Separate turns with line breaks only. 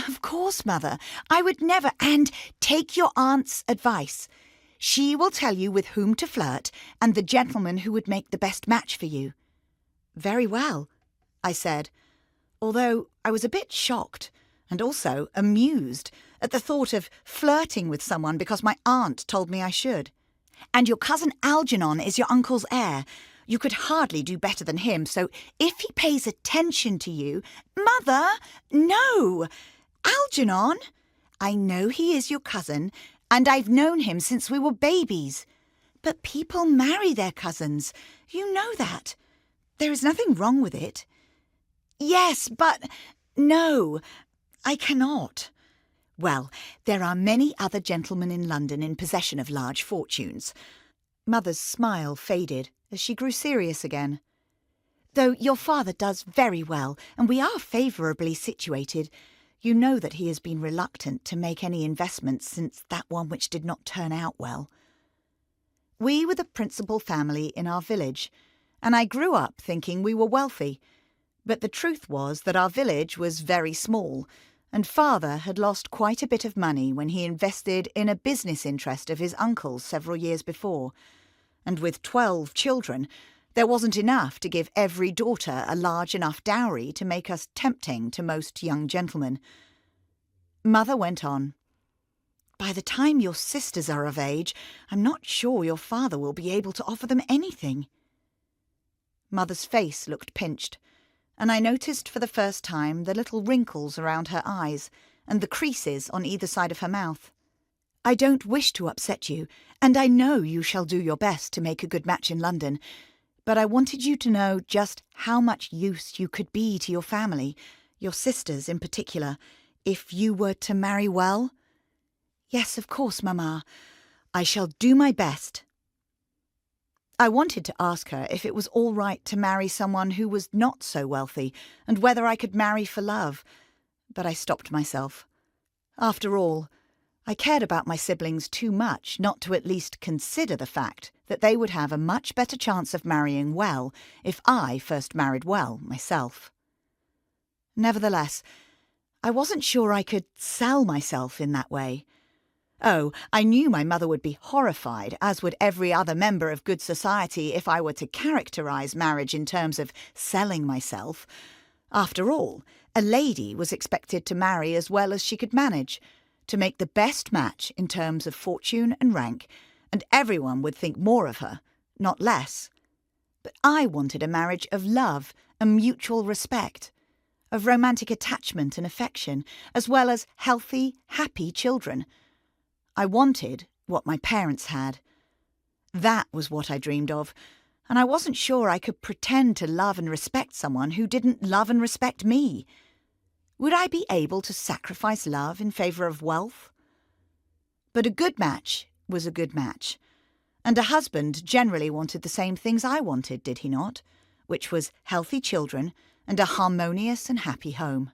Of course, Mother. I would never. And take your aunt's advice. She will tell you with whom to flirt and the gentleman who would make the best match for you. Very well, I said, although I was a bit shocked and also amused at the thought of flirting with someone because my aunt told me I should. And your cousin Algernon is your uncle's heir. You could hardly do better than him, so if he pays attention to you— Mother, no! Algernon? I know he is your cousin, and I've known him since we were babies. But people marry their cousins. You know that. There is nothing wrong with it. Yes, but— No, I cannot. Well, there are many other gentlemen in London in possession of large fortunes. Mother's smile faded as she grew serious again. Though your father does very well, and we are favourably situated, you know that he has been reluctant to make any investments since that one which did not turn out well. We were the principal family in our village, and I grew up thinking we were wealthy. But the truth was that our village was very small, and Father had lost quite a bit of money when he invested in a business interest of his uncle's several years before. And with 12 children, there wasn't enough to give every daughter a large enough dowry to make us tempting to most young gentlemen. Mother went on. By the time your sisters are of age, I'm not sure your father will be able to offer them anything. Mother's face looked pinched, and I noticed for the first time the little wrinkles around her eyes and the creases on either side of her mouth. I don't wish to upset you, and I know you shall do your best to make a good match in London, but I wanted you to know just how much use you could be to your family, your sisters in particular, if you were to marry well. Yes, of course, Mamma. I shall do my best. I wanted to ask her if it was all right to marry someone who was not so wealthy, and whether I could marry for love, but I stopped myself. After all, I cared about my siblings too much not to at least consider the fact that they would have a much better chance of marrying well if I first married well myself. Nevertheless, I wasn't sure I could sell myself in that way. Oh, I knew my mother would be horrified, as would every other member of good society, if I were to characterise marriage in terms of selling myself. After all, a lady was expected to marry as well as she could manage, to make the best match in terms of fortune and rank, and everyone would think more of her, not less. But I wanted a marriage of love and mutual respect, of romantic attachment and affection, as well as healthy, happy children. I wanted what my parents had. That was what I dreamed of, and I wasn't sure I could pretend to love and respect someone who didn't love and respect me. Would I be able to sacrifice love in favour of wealth? But a good match was a good match, and a husband generally wanted the same things I wanted, did he not? Which was healthy children and a harmonious and happy home.